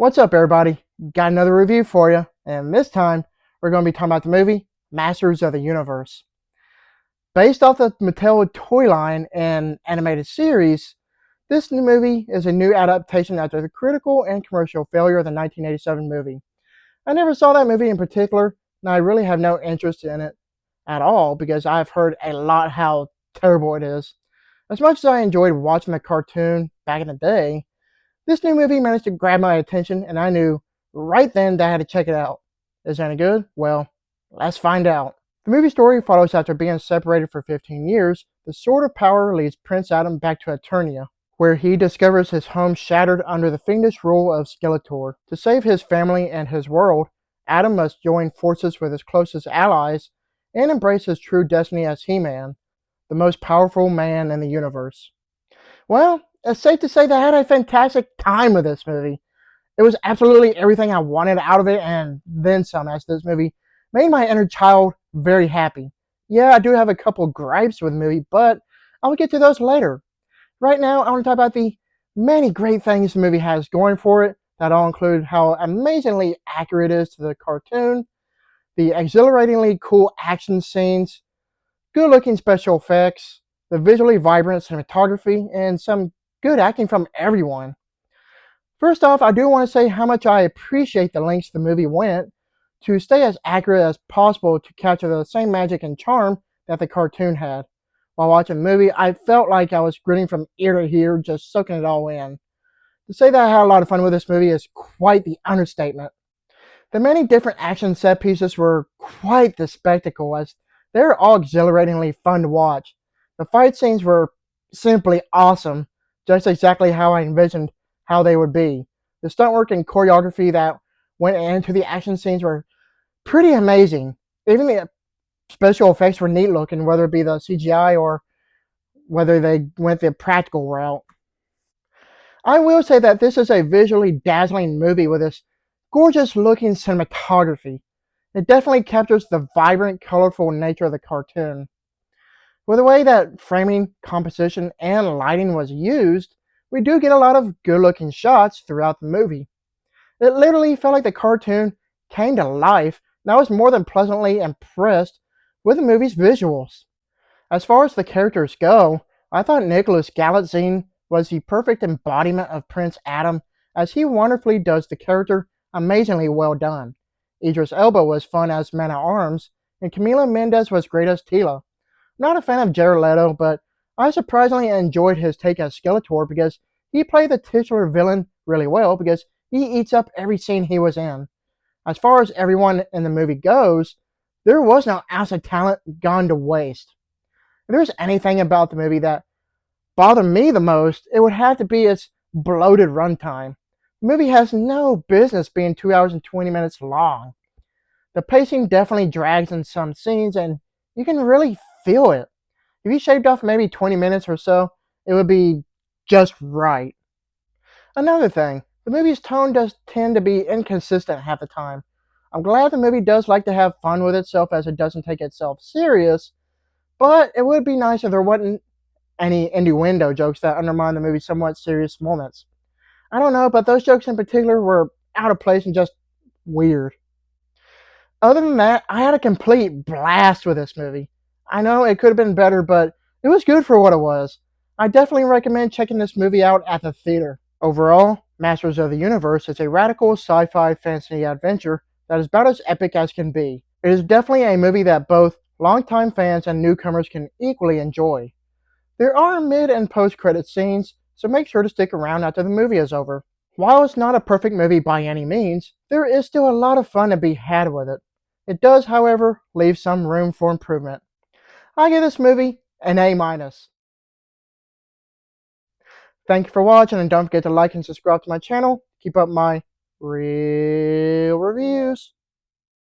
What's up, everybody? Got another review for you, and this time we're going to be talking about the movie Masters of the Universe. Based off the Mattel toy line and animated series, this new movie is a new adaptation after the critical and commercial failure of the 1987 movie. I never saw that movie in particular, and I really have no interest in it at all because I've heard a lot how terrible it is. As much as I enjoyed watching the cartoon back in the day, this new movie managed to grab my attention, and I knew right then that I had to check it out. Is it any good? Well, let's find out. The movie story follows after being separated for 15 years, the Sword of Power leads Prince Adam back to Eternia, where he discovers his home shattered under the fiendish rule of Skeletor. To save his family and his world, Adam must join forces with his closest allies and embrace his true destiny as He-Man, the most powerful man in the universe. Well, it's safe to say that I had a fantastic time with this movie. It was absolutely everything I wanted out of it and then some, as this movie made my inner child very happy. Yeah, I do have a couple gripes with the movie, but I'll get to those later. Right now, I want to talk about the many great things the movie has going for it. That all include how amazingly accurate it is to the cartoon, the exhilaratingly cool action scenes, good looking special effects, the visually vibrant cinematography, and some good acting from everyone. First off, I do want to say how much I appreciate the lengths the movie went to stay as accurate as possible to capture the same magic and charm that the cartoon had. While watching the movie, I felt like I was grinning from ear to ear, just soaking it all in. To say that I had a lot of fun with this movie is quite the understatement. The many different action set pieces were quite the spectacle, as they were all exhilaratingly fun to watch. The fight scenes were simply awesome, just exactly how I envisioned how they would be. The stunt work and choreography that went into the action scenes were pretty amazing. Even the special effects were neat looking, whether it be the CGI or whether they went the practical route. I will say that this is a visually dazzling movie with its gorgeous looking cinematography. It definitely captures the vibrant, colorful nature of the cartoon. With the way that framing, composition, and lighting was used, we do get a lot of good looking shots throughout the movie. It literally felt like the cartoon came to life, and I was more than pleasantly impressed with the movie's visuals. As far as the characters go, I thought Nicholas Galitzine was the perfect embodiment of Prince Adam, as he wonderfully does the character amazingly well done. Idris Elba was fun as Man-at-Arms, and Camila Mendes was great as Tila. Not a fan of Jared Leto, but I surprisingly enjoyed his take as Skeletor because he played the titular villain really well because he eats up every scene he was in. As far as everyone in the movie goes, there was no ounce of talent gone to waste. If there's anything about the movie that bothered me the most, it would have to be its bloated runtime. The movie has no business being 2 hours and 20 minutes long. The pacing definitely drags in some scenes, and you can really feel it. If you shaved off maybe 20 minutes or so, it would be just right. Another thing, the movie's tone does tend to be inconsistent half the time. I'm glad the movie does like to have fun with itself as it doesn't take itself serious, but it would be nice if there wasn't any innuendo jokes that undermine the movie's somewhat serious moments. I don't know, but those jokes in particular were out of place and just weird. Other than that, I had a complete blast with this movie. I know it could have been better, but it was good for what it was. I definitely recommend checking this movie out at the theater. Overall, Masters of the Universe is a radical sci-fi fantasy adventure that is about as epic as can be. It is definitely a movie that both longtime fans and newcomers can equally enjoy. There are mid and post-credit scenes, so make sure to stick around after the movie is over. While it's not a perfect movie by any means, there is still a lot of fun to be had with it. It does, however, leave some room for improvement. I give this movie an A minus. Thank you for watching, and don't forget to like and subscribe to my channel. Keep up my real reviews.